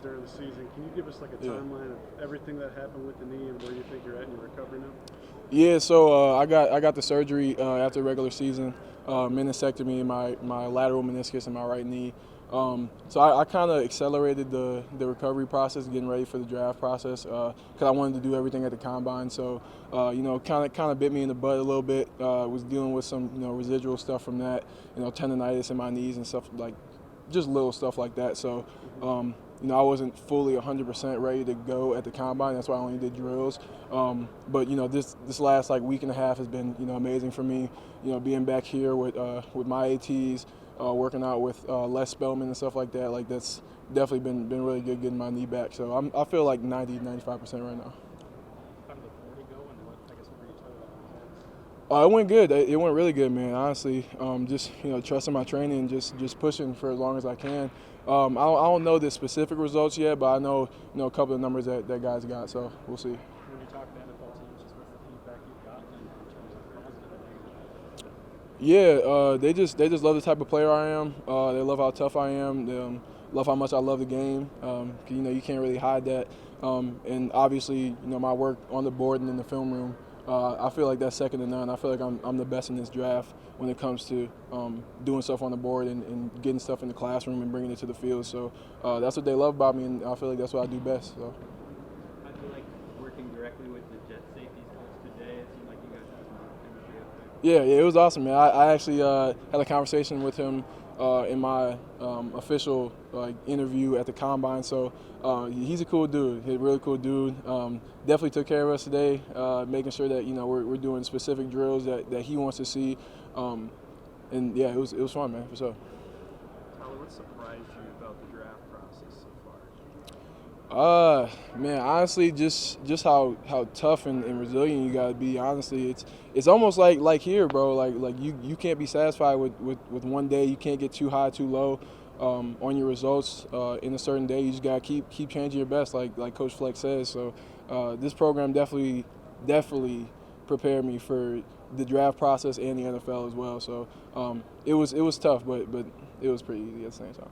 during the season. Can you give us like a timeline of everything that happened with the knee and where you think you're at in your recovery now? Yeah, so I got the surgery after the regular season, meniscectomy in my lateral meniscus in my right knee. So I kind of accelerated the recovery process, getting ready for the draft process, because I wanted to do everything at the combine. So kind of bit me in the butt a little bit. Was dealing with some residual stuff from that, tendonitis in my knees and stuff, like just little stuff like that. So I wasn't fully 100% ready to go at the combine. That's why I only did drills. But this last like week and a half has been amazing for me. Being back here with my ATs, working out with Les Spellman and stuff like that. Like that's definitely been really good getting my knee back. So I feel like 90-95% right now. How did the 40 go, and what were you talking It went good. It went really good, man. Honestly, just trusting my training and just pushing for as long as I can. I don't know the specific results yet, but I know a couple of numbers that guys got. So we'll see. When you talk to NFL teams, just what's the feedback you've gotten in terms of positive and negative? Yeah, they just love the type of player I am. They love how tough I am. They love how much I love the game. You can't really hide that. And obviously, my work on the board and in the film room. I feel like that's second to none. I feel like I'm the best in this draft when it comes to doing stuff on the board and getting stuff in the classroom and bringing it to the field. So that's what they love about me, and I feel like that's what I do best. So. I feel like working directly with the Jet safeties coach today. It seemed like you guys had some chemistry up there. Yeah, it was awesome, man. I actually had a conversation with him in my official interview at the combine. So he's a cool dude. He's a really cool dude. Definitely took care of us today, making sure that we're doing specific drills that he wants to see. And yeah, it was fun, man, for sure. Tyler, what surprised you about the draft process so far? Man, honestly, just how tough and resilient you gotta be. Honestly, it's almost like here, bro. Like you can't be satisfied with one day. You can't get too high, too low on your results in a certain day. You just gotta keep changing your best, like Coach Fleck says. So this program definitely prepared me for the draft process and the NFL as well. So it was tough, but it was pretty easy at the same time.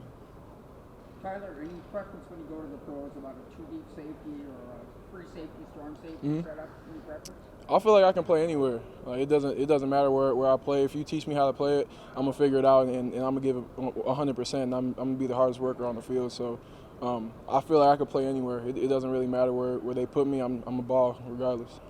Tyler, any preference when you go to the pros about a two-deep safety or a free safety, strong safety setup? Any preference? I feel like I can play anywhere. It doesn't matter where I play. If you teach me how to play it, I'm gonna figure it out and I'm gonna give it 100%. I'm gonna be the hardest worker on the field. So I feel like I can play anywhere. It doesn't really matter where they put me. I'm a ball regardless.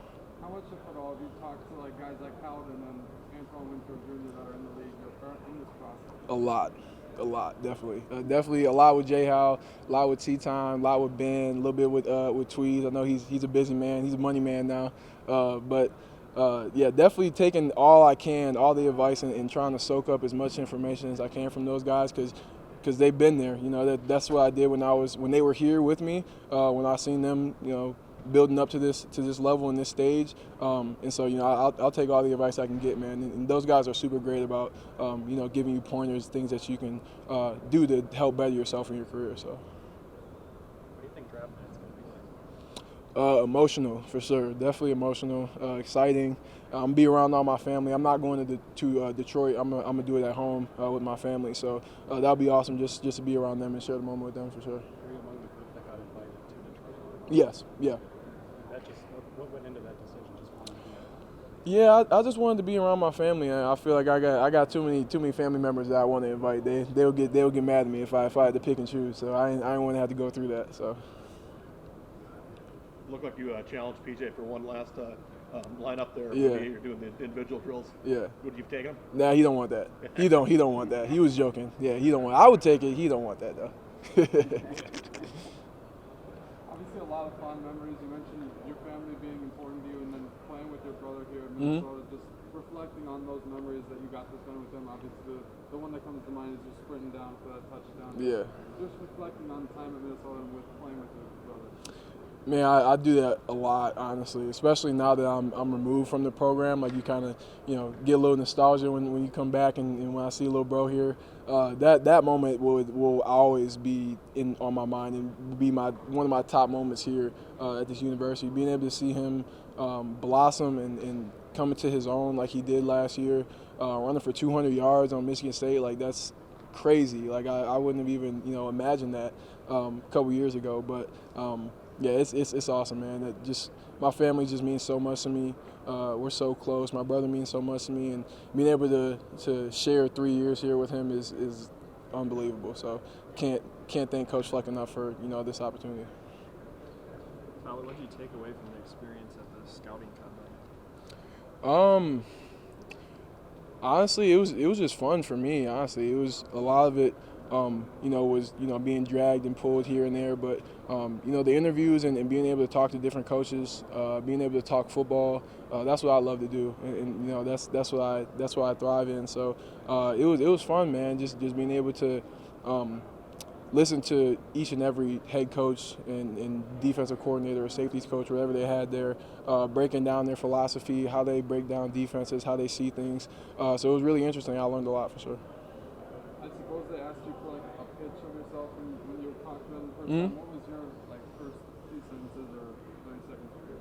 How much, if at all, have you talked to like guys like Howden and Antoine Winfield Jr. that are in the league or in this process? A lot, definitely. Definitely a lot with J. Howe, a lot with T-Time, a lot with Ben, a little bit with Tweez. I know he's a busy man. He's a money man now. But definitely taking all I can, all the advice, and trying to soak up as much information as I can from those guys because they've been there. That's what I did when they were here with me, when I seen them, building up to this level and this stage, and so I'll take all the advice I can get, man. And those guys are super great about giving you pointers, things that you can do to help better yourself in your career. So. What do you think draft night's gonna be like? Emotional for sure, definitely emotional, exciting. I'm be around all my family. I'm not going to Detroit. I'm gonna do it at home with my family. So that'll be awesome just to be around them and share the moment with them for sure. Were you among the group that got invited to Detroit? Yes, yeah. What went into that decision? Just wanted to Yeah, I just wanted to be around my family. And I feel like I got too many family members that I want to invite. They'll get mad at me if I had to pick and choose. So I ain't want to have to go through that. So. Looked like you challenged PJ for one last line up there. Yeah. You're doing the individual drills. Yeah. Would you take him? Nah, he don't want that. He don't want that. He was joking. Yeah, he don't want. I would take it. He don't want that though. Obviously, a lot of fond memories. You mentioned your family being important to you, and then playing with your brother here in Minnesota. Just reflecting on those memories that you got to spend with him. Obviously, the one that comes to mind is just sprinting down for that touchdown. Yeah. Just reflecting on time at Minnesota and with playing with your brother. Man, I do that a lot, honestly, especially now that I'm removed from the program. Like you kind of, get a little nostalgia when you come back and when I see little bro here. That moment will always be on my mind and be one of my top moments here at this university. Being able to see him blossom and come into his own like he did last year, running for 200 yards on Michigan State, like that's crazy. Like I wouldn't have even imagined that. a couple years ago. But yeah, it's awesome, man. That just my family just means so much to me. We're so close. My brother means so much to me, and being able to share 3 years here with him is unbelievable. So can't thank Coach Fleck enough for this opportunity. Tyler, what did you take away from the experience at the scouting combine? Honestly, it was just fun for me. Honestly, it was a lot of it. Was being dragged and pulled here and there, but the interviews and being able to talk to different coaches, being able to talk football, that's what I love to do, and that's what I thrive in. So it was fun, man. Just being able to listen to each and every head coach and defensive coordinator or safeties coach, whatever they had there, breaking down their philosophy, how they break down defenses, how they see things. So it was really interesting. I learned a lot for sure. I suppose they asked you for a pitch of yourself when you were talking to them the first time. What was your first few sentences or 30 seconds for you?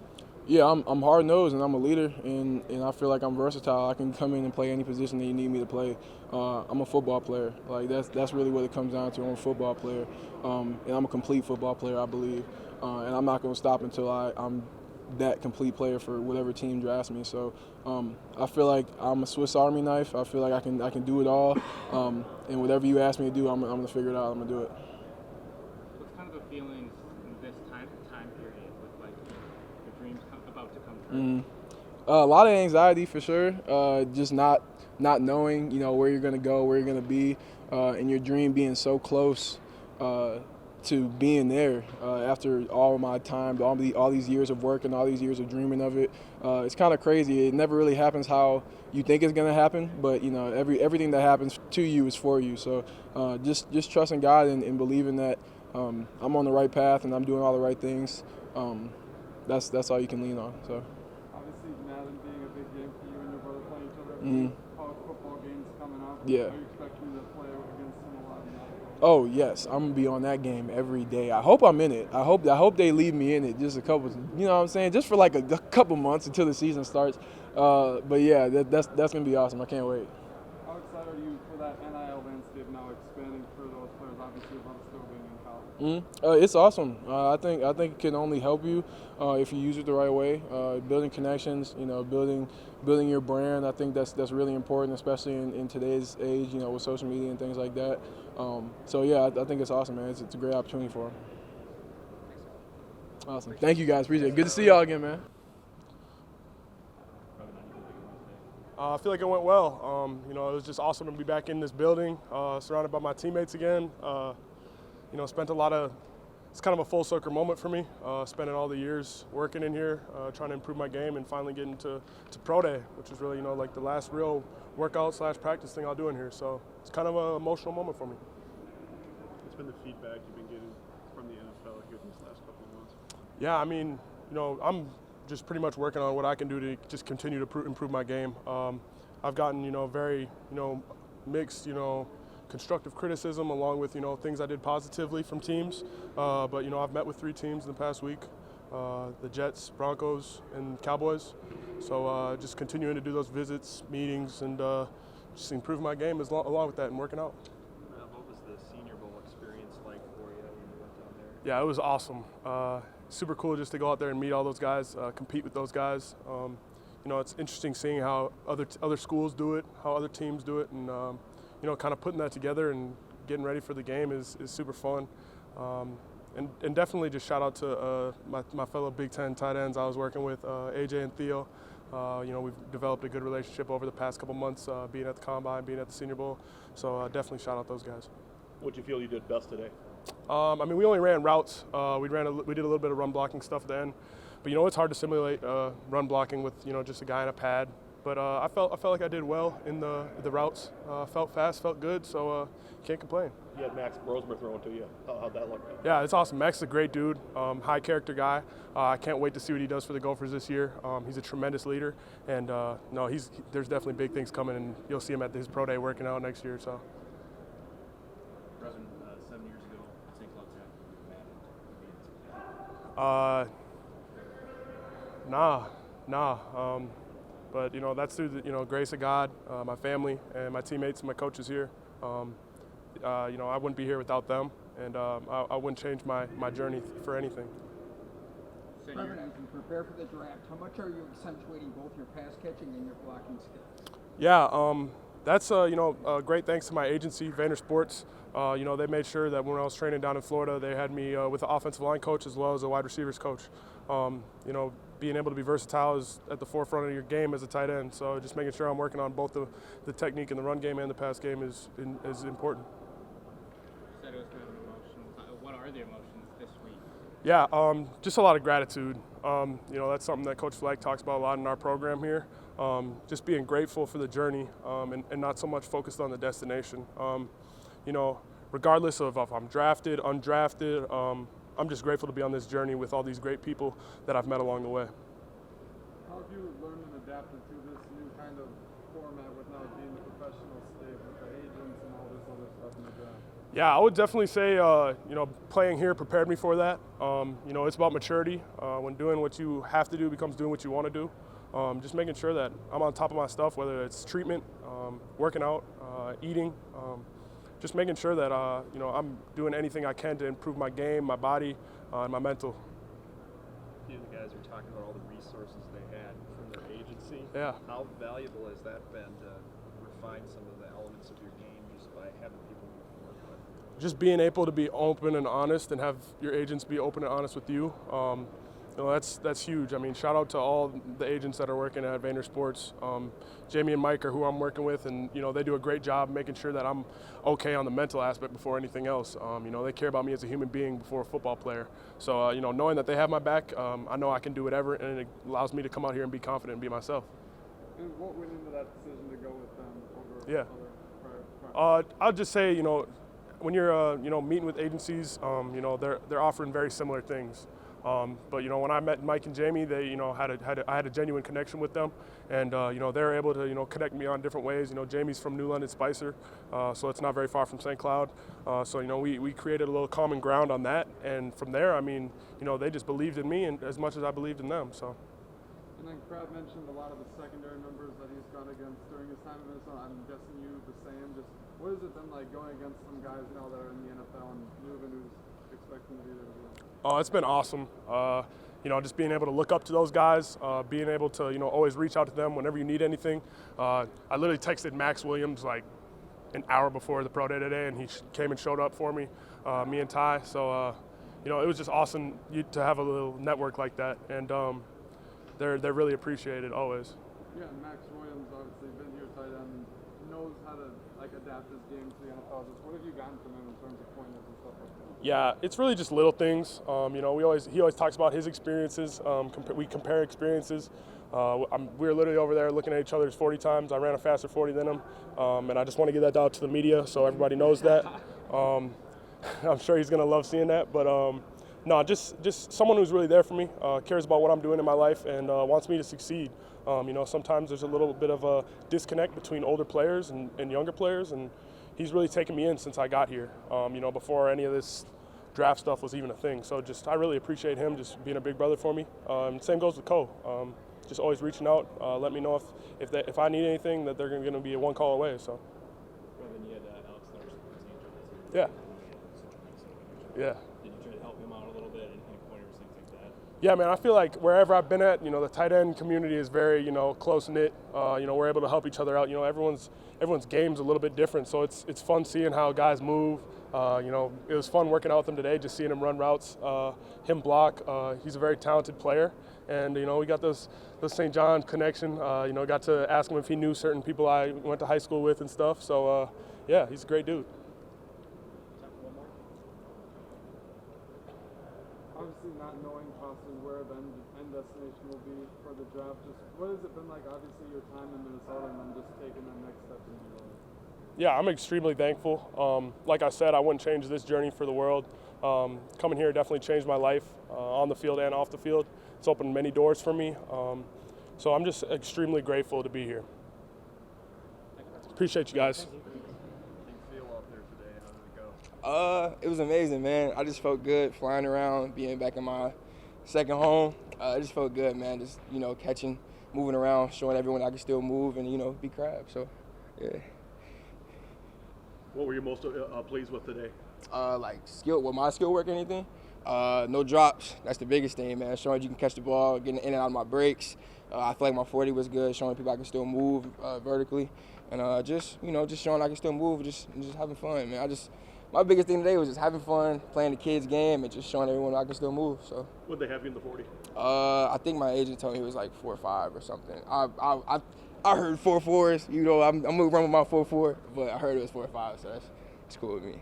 Yeah, I'm hard-nosed and I'm a leader, and I feel like I'm versatile. I can come in and play any position that you need me to play. I'm a football player. That's really what it comes down to. I'm a football player, and I'm a complete football player, I believe. And I'm not going to stop until I'm that complete player for whatever team drafts me. So I feel like I'm a Swiss Army knife. I feel like I can do it all, and whatever you ask me to do, I'm going to figure it out. I'm going to do it. What's kind of the feelings in this time period with your dreams about to come true? A lot of anxiety for sure. Just not knowing where you're going to go, where you're going to be, and your dream being so close to being there after all my time, all these years of work and all these years of dreaming of it. It's kind of crazy. It never really happens how you think it's going to happen, but everything that happens to you is for you. So just trusting God and believing that I'm on the right path and I'm doing all the right things. That's all you can lean on. So. Obviously, Madden being a big game for you and your brother playing each other. College football games coming up. Yeah. Are you expecting to play against him a lot now? Oh yes, I'm gonna be on that game every day. I hope I'm in it. I hope they leave me in it just a couple. You know what I'm saying? Just for a couple months until the season starts. But yeah, that's gonna be awesome. I can't wait. How excited are you for that NIL landscape now expanding for those players? Obviously, your brother still being in college. It's awesome. I think it can only help you if you use it the right way. Building connections, building your brand. I think that's really important, especially in today's age, with social media and things like that. So yeah, I think it's awesome, man. It's a great opportunity for them. Awesome. Thank you guys. Appreciate it. Good to see y'all again, man. I feel like it went well. It was just awesome to be back in this building, surrounded by my teammates again. Spent a lot of, it's kind of a full circle moment for me, spending all the years working in here, trying to improve my game and finally getting to Pro Day, which is really, the last real workout / practice thing I'll do in here. So it's kind of an emotional moment for me. What's been the feedback you've been getting from the NFL here these last couple of months? Yeah, I'm just pretty much working on what I can do to just continue to improve my game. I've gotten, very, mixed, constructive criticism along with, things I did positively from teams. But, I've met with 3 teams in the past week, the Jets, Broncos, and Cowboys. So just continuing to do those visits, meetings, and just improve my game along with that and working out. What was the Senior Bowl experience like for you when you went down there? Yeah, it was awesome. Super cool just to go out there and meet all those guys, compete with those guys. It's interesting seeing how other schools do it, how other teams do it, and kind of putting that together and getting ready for the game is super fun. And definitely just shout out to my fellow Big Ten tight ends I was working with, AJ and Theo. We've developed a good relationship over the past couple months, being at the Combine, being at the Senior Bowl. So definitely shout out those guys. What do you feel you did best today? We only ran routes. We did a little bit of run blocking stuff at the end. But, it's hard to simulate run blocking with, just a guy in a pad. But I felt like I did well in the routes. Felt fast, felt good, so can't complain. You had Max Brosmer throwing to you. How'd that look? Yeah, it's awesome. Max is a great dude, high character guy. I can't wait to see what he does for the Gophers this year. He's a tremendous leader, and there's definitely big things coming, and you'll see him at his pro day working out next year. So. Brevyn, 7 years ago, St. Cloud Tech, Nah. But that's through the grace of God, my family, and my teammates and my coaches here. I wouldn't be here without them, and I wouldn't change my journey for anything. Brevyn, as you prepare for the draft, how much are you accentuating both your pass catching and your blocking skills? Yeah, that's great thanks to my agency, Vayner Sports. They made sure that when I was training down in Florida, they had me with an offensive line coach as well as a wide receivers coach. Being able to be versatile is at the forefront of your game as a tight end. So just making sure I'm working on both the technique in the run game and the pass game is important. You said it was kind of emotional. What are the emotions this week? Yeah, just a lot of gratitude. That's something that Coach Fleck talks about a lot in our program here. Just being grateful for the journey and not so much focused on the destination. Regardless of if I'm drafted, undrafted, I'm just grateful to be on this journey with all these great people that I've met along the way. How have you learned and adapted to this new kind of format with now being the professional state with the agents and all this other stuff in the draft? Yeah, I would definitely say, playing here prepared me for that. It's about maturity. When doing what you have to do becomes doing what you want to do. Just making sure that I'm on top of my stuff, whether it's treatment, working out, eating, just making sure that, I'm doing anything I can to improve my game, my body, and my mental. You and the guys are talking about all the resources they had from their agency. Yeah. How valuable has that been to refine some of the elements of your game just by having people you work with? Just being able to be open and honest and have your agents be open and honest with you. That's huge. I mean, shout out to all the agents that are working at Vayner Sports. Jamie and Mike are who I'm working with, and they do a great job making sure that I'm okay on the mental aspect before anything else. They care about me as a human being before a football player. So knowing that they have my back, I know I can do whatever, and it allows me to come out here and be confident and be myself. And what went into that decision to go with them over Yeah. other I'll just say, when you're meeting with agencies, they're offering very similar things. But when I met Mike and Jamie, they I had a genuine connection with them, and they're able to connect me on different ways. Jamie's from New London Spicer, so it's not very far from St. Cloud. So we created a little common ground on that, and from there, they just believed in me and as much as I believed in them. So. And then Crab mentioned a lot of the secondary members that he's gone against during his time in Minnesota. I'm guessing you the same. Just what has it been like going against some guys now that are in the NFL and Nubin who's expecting to be there as well? Oh, it's been awesome. Just being able to look up to those guys, being able to, always reach out to them whenever you need anything. I literally texted Max Williams like an hour before the pro day today, and he came and showed up for me, me and Ty. So, it was just awesome to have a little network like that, and they're really appreciated always. Yeah, and Max Williams obviously been here tight end, knows how to adapt his game to the NFL. Just what have you gotten from him in terms of pointers and stuff like that? Yeah, it's really just little things. He always talks about his experiences. We compare experiences. We're literally over there looking at each other's 40 times. I ran a faster 40 than him, and I just want to get that out to the media so everybody knows that. I'm sure he's gonna love seeing that, but no, just someone who's really there for me, cares about what I'm doing in my life, and wants me to succeed. Sometimes there's a little bit of a disconnect between older players and younger players, and he's really taken me in since I got here, before any of this draft stuff was even a thing. So I really appreciate him just being a big brother for me. Same goes with Cole. Just always reaching out, let me know if I need anything, that they're going to be a one call away. So. Brevyn, you had Alex Larson from St. John's. Yeah. Yeah. Did you try to help him out a little bit? Any pointers, things like that? Yeah, man, I feel like wherever I've been at, the tight end community is very, close-knit. We're able to help each other out. Everyone's game's a little bit different, so it's fun seeing how guys move. It was fun working out with him today, just seeing him run routes, him block. He's a very talented player, and, we got those St. John connection. Got to ask him if he knew certain people I went to high school with and stuff. So, yeah, he's a great dude. Obviously not knowing possibly where the end destination will be for the draft, just what has it been like, obviously your time in Minnesota and then just taking the next step in your life? Yeah, I'm extremely thankful. Like I said, I wouldn't change this journey for the world. Coming here definitely changed my life on the field and off the field. It's opened many doors for me. So I'm just extremely grateful to be here. Appreciate you guys. How did you feel out there today? How did it go? It was amazing, man. I just felt good flying around, being back in my second home. It just felt good, man. Just, catching, moving around, showing everyone I can still move and, be Crab. So, yeah. What were you most pleased with today? Like my skill work or anything. No drops. That's the biggest thing, man. Showing you can catch the ball, getting in and out of my breaks. I feel like my 40 was good, showing people I can still move vertically, and just showing I can still move, just having fun, man. My biggest thing today was just having fun, playing the kids' game, and just showing everyone I can still move. So. Would they have you in the 40? I think my agent told me it was like 4.5 or something. I heard 4.4s. You know, I'm gonna run with my 4.4, but I heard it was 4.5, so that's cool with me.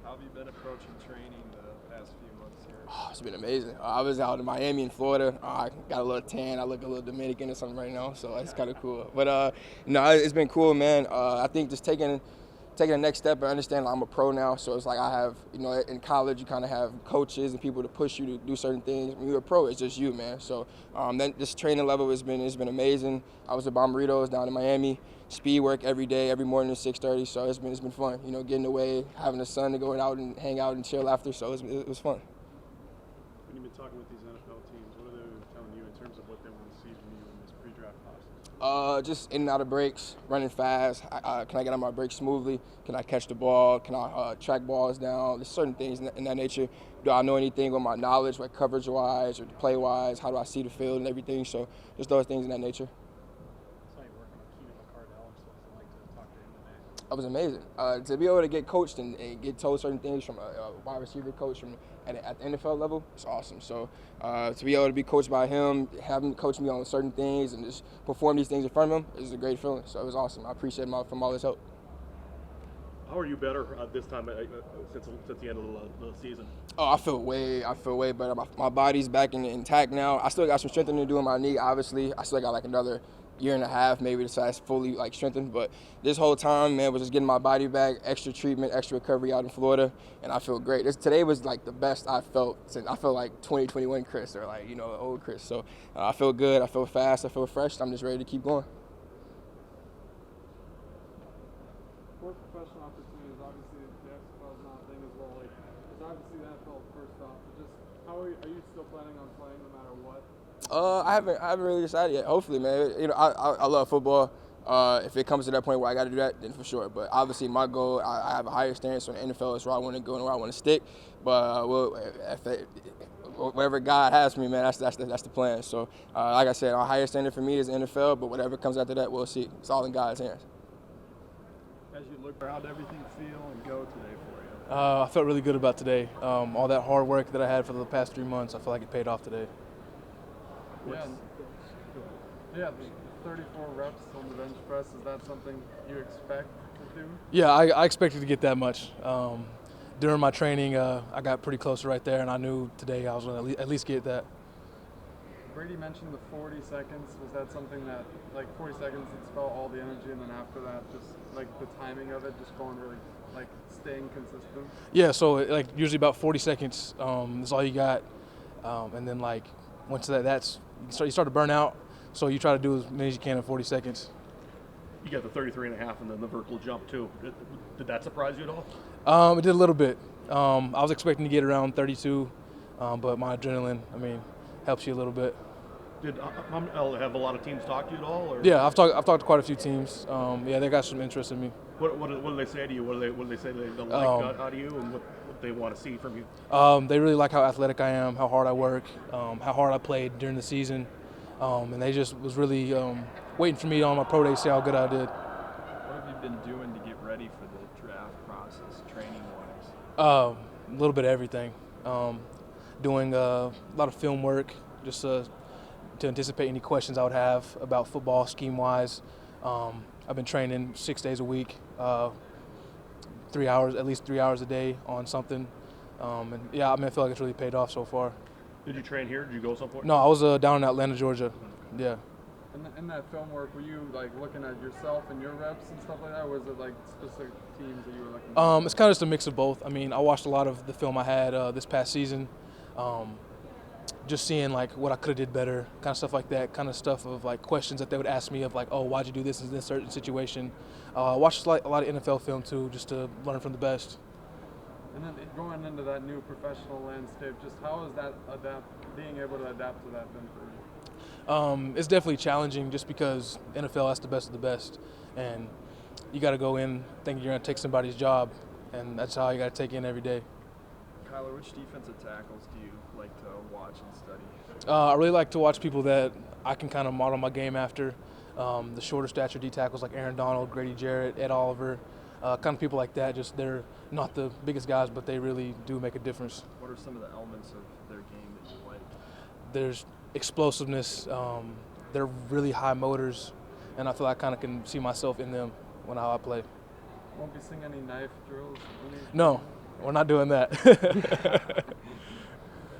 How have you been approaching training the past few months here? Oh, it's been amazing. I was out in Miami and Florida. I got a little tan. I look a little Dominican or something right now, so it's kind of cool. But no, it's been cool, man. I think just taking the next step and understanding I'm a pro now, so it's like I have, in college you kind of have coaches and people to push you to do certain things. When you're a pro, it's just you, man. So then this training level has been amazing. I was at Bomberitos down in Miami, speed work every day, every morning at 6:30. So it's been fun. Getting away, having the sun to go out and hang out and chill after. So it was fun. When you've been talking with these NFL teams, what are they telling you in terms of what they want to see from you in this pre-draft process? Just in and out of breaks, running fast. Can I get on my breaks smoothly? Can I catch the ball? Can I track balls down? There's certain things in that nature. Do I know anything on my knowledge, like coverage-wise or play-wise? How do I see the field and everything? So just those things in that nature. It was amazing. To be able to get coached and get told certain things from a wide receiver coach at the NFL level, it's awesome. So to be able to be coached by him, have him coach me on certain things and just perform these things in front of him is a great feeling. So it was awesome. I appreciate him from all his help. How are you better this time since the end of the season? Oh, I feel way better. My body's back intact now. I still got some strengthening to do in my knee, obviously. I still got like another year and a half maybe to say it's fully strengthened, but this whole time, man, was just getting my body back, extra treatment, extra recovery out in Florida, and I feel great. Today was like the best I felt since I felt like 2021 Chris or old Chris. So I feel good, I feel fast, I feel fresh. I'm just ready to keep going. For professional opportunities, obviously the XFL is not a thing as well. It's obviously the NFL first off, but just how are you still planning on playing no matter what? I haven't really decided yet. Hopefully, man. I love football. If it comes to that point where I got to do that, then for sure. But obviously, my goal, I have a higher stance on the NFL. Is where I want to go and where I want to stick. But whatever God has for me, man, that's the plan. So, like I said, our higher standard for me is the NFL. But whatever comes after that, we'll see. It's all in God's hands. As you look around, everything feel and go today for you? I felt really good about today. All that hard work that I had for the past 3 months, I feel like it paid off today. Yeah, 34 reps on the bench press, is that something you expect to do? Yeah, I expected to get that much. During my training, I got pretty close right there, and I knew today I was going to at least get that. Brady mentioned the 40 seconds. Was that something that, 40 seconds, it spelled all the energy, and then after that, just, the timing of it, just going really, staying consistent? Yeah, so, usually about 40 seconds is all you got. And then, once that's you start to burn out, so you try to do as many as you can in 40 seconds. You got the 33 and a half and then the vertical jump too. Did that surprise you at all? It did a little bit. I was expecting to get around 32, but my adrenaline, helps you a little bit. Did have a lot of teams talk to you at all? Or? Yeah, I've talked to quite a few teams. They got some interest in me. What do they say to you? What do they say they like out of you, and what they want to see from you? They really like how athletic I am, how hard I work, how hard I played during the season, and they just was really waiting for me on my pro day to see how good I did. What have you been doing to get ready for the draft process, training-wise? A little bit of everything. Doing a lot of film work, just to anticipate any questions I would have about football scheme-wise. I've been training 6 days a week, 3 hours, at least 3 hours a day on something. I feel like it's really paid off so far. Did you train here? Did you go somewhere? No, I was down in Atlanta, Georgia. Yeah. In that film work, were you looking at yourself and your reps and stuff like that, or was it specific teams that you were looking at? It's kind of just a mix of both. I watched a lot of the film I had this past season. Just seeing what I could have did better, kind of stuff like that, kind of stuff of questions that they would ask me of oh, why'd you do this in this certain situation. I watched a lot of NFL film too, just to learn from the best. And then going into that new professional landscape, just how is that being able to adapt to that been for you? It's definitely challenging just because NFL, that's the best of the best. And you got to go in thinking you're going to take somebody's job. and that's how you got to take in every day. Kyler, which defensive tackles do you like to watch and study? I really like to watch people that I can kind of model my game after. The shorter stature D tackles like Aaron Donald, Grady Jarrett, Ed Oliver, kind of people like that. Just they're not the biggest guys, but they really do make a difference. What are some of the elements of their game that you like? There's explosiveness. They're really high motors, and I feel like I kind of can see myself in them when I play. Won't be seeing any knife drills? No, we're not doing that.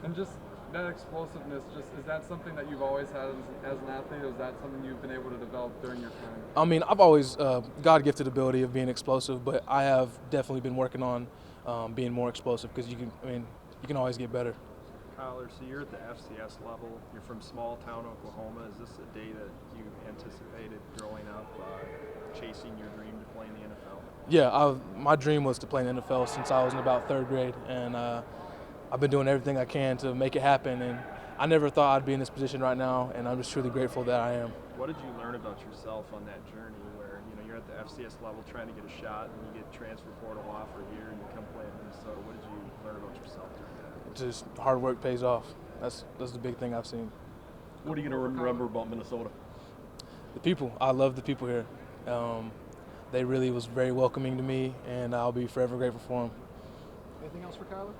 And just that explosiveness, is that something that you've always had as an athlete, or is that something you've been able to develop during your time? I mean, I've always God-gifted ability of being explosive, but I have definitely been working on being more explosive because you can always get better. Kyler, so you're at the FCS level. You're from small town Oklahoma. Is this a day that you anticipated growing up, chasing your dream to play in the NFL? Yeah, my dream was to play in the NFL since I was in about 3rd grade, and I've been doing everything I can to make it happen. And I never thought I'd be in this position right now, and I'm just truly grateful that I am. What did you learn about yourself on that journey where you're at the FCS level trying to get a shot, and you get transfer portal offer here, and you come play in Minnesota? What did you learn about yourself during that? Just hard work pays off. That's the big thing I've seen. What are you going to remember about Minnesota? The people. I love the people here. They really was very welcoming to me, and I'll be forever grateful for them. Anything else for Kyler?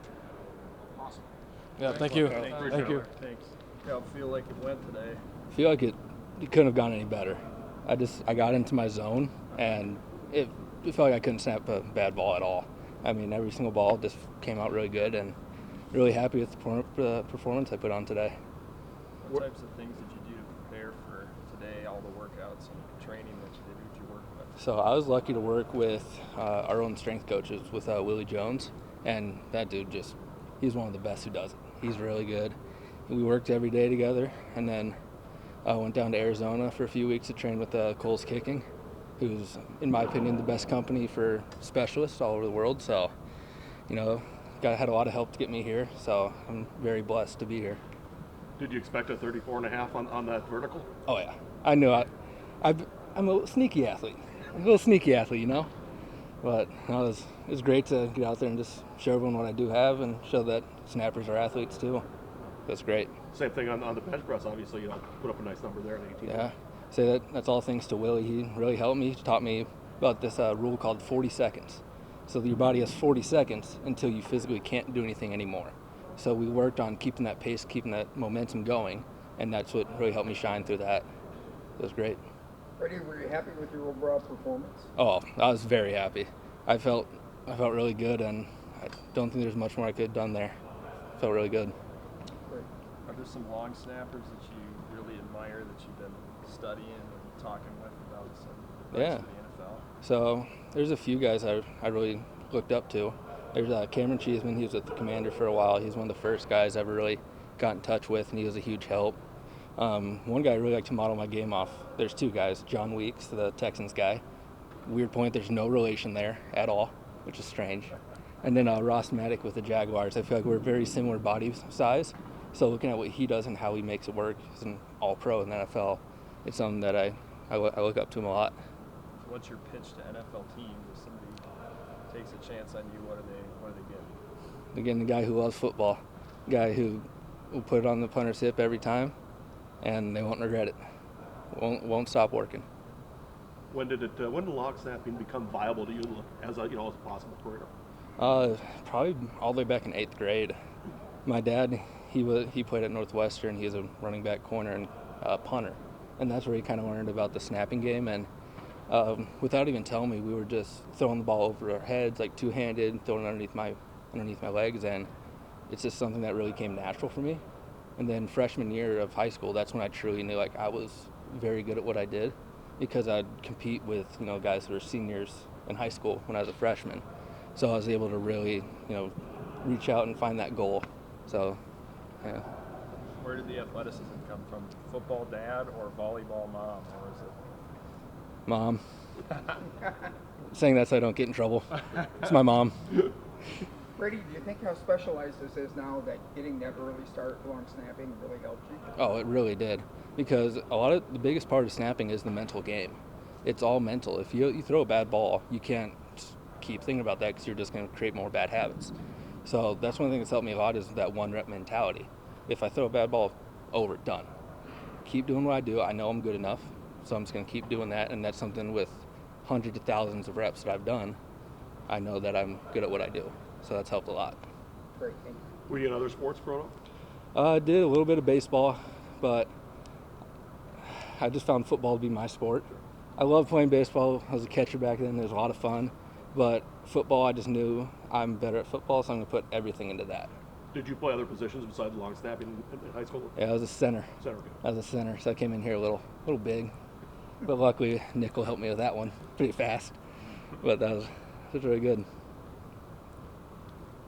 Awesome. Yeah, thank you. Thank you. Thanks. How it feel like it went today? I feel like it couldn't have gone any better. I got into my zone, and it felt like I couldn't snap a bad ball at all. I mean, every single ball just came out really good, and really happy with the performance I put on today. What types of things did you do to prepare for today, all the workouts and training that you did? Who did you work with? So I was lucky to work with our own strength coaches, with Willie Jones, and that dude he's one of the best who does it. He's really good. We worked every day together, and then went down to Arizona for a few weeks to train with Cole's Kicking, who's, in my opinion, the best company for specialists all over the world. So, had a lot of help to get me here, so I'm very blessed to be here. Did you expect a 34.5 on that vertical? Oh yeah, I knew I'm a sneaky athlete. I'm a little sneaky athlete, But no, it was great to get out there and just show everyone what I do have and show that snappers are athletes too. That's great. Same thing on the bench press, obviously, put up a nice number there at 18. Yeah, say that's all thanks to Willie. He really helped me. He taught me about this rule called 40 seconds. So your body has 40 seconds until you physically can't do anything anymore. So we worked on keeping that pace, keeping that momentum going, and that's what really helped me shine through that. It was great. Brady, were you happy with your overall performance? Oh, I was very happy. I felt really good, and I don't think there's much more I could have done there. Felt really good. Great. Are there some long snappers that you really admire that you've been studying and talking with about the rest of the NFL? So there's a few guys I really looked up to. There's Cameron Cheeseman. He was with the Commander for a while. He's one of the first guys I ever really got in touch with, and he was a huge help. One guy I really like to model my game off. There's two guys. John Weeks, the Texans guy. Weird point, there's no relation there at all, which is strange. And then Ross Maddock with the Jaguars. I feel like we're very similar body size. So looking at what he does and how he makes it work as an all-pro in the NFL, it's something that I look up to him a lot. So what's your pitch to NFL teams if somebody takes a chance on you? What are they getting? They're getting the guy who loves football, guy who will put it on the punter's hip every time, and they won't regret it. Won't stop working. When did long snapping become viable to you as a possible career? Probably all the way back in 8th grade. My dad, he played at Northwestern. He was a running back, corner, and punter, and that's where he kind of learned about the snapping game. And without even telling me, we were just throwing the ball over our heads, like two-handed, throwing it underneath my legs, and it's just something that really came natural for me. And then freshman year of high school, that's when I truly knew I was very good at what I did, because I'd compete with guys that were seniors in high school when I was a freshman. So I was able to really reach out and find that goal. So yeah. Where did the athleticism come from? Football dad or volleyball mom, or is it? Mom. Saying that so I don't get in trouble. It's my mom. Brady, do you think how specialized this is now that getting that early start long snapping really helped you? Oh, it really did. Because the biggest part of snapping is the mental game. It's all mental. If you throw a bad ball, you can't keep thinking about that because you're just going to create more bad habits. So that's one thing that's helped me a lot is that one rep mentality. If I throw a bad ball, over, done. Keep doing what I do. I know I'm good enough, so I'm just going to keep doing that, and that's something with hundreds of thousands of reps that I've done. I know that I'm good at what I do, so that's helped a lot. Great, thank you. Were you in other sports growing up? I did a little bit of baseball, but I just found football to be my sport. I loved playing baseball. I was a catcher back then. It was a lot of fun. But football, I just knew I'm better at football, so I'm going to put everything into that. Did you play other positions besides long snapping in high school? Yeah, I was a center. Center. I was a center, so I came in here a little big. But luckily, nickel helped me with that one pretty fast. But that was really good.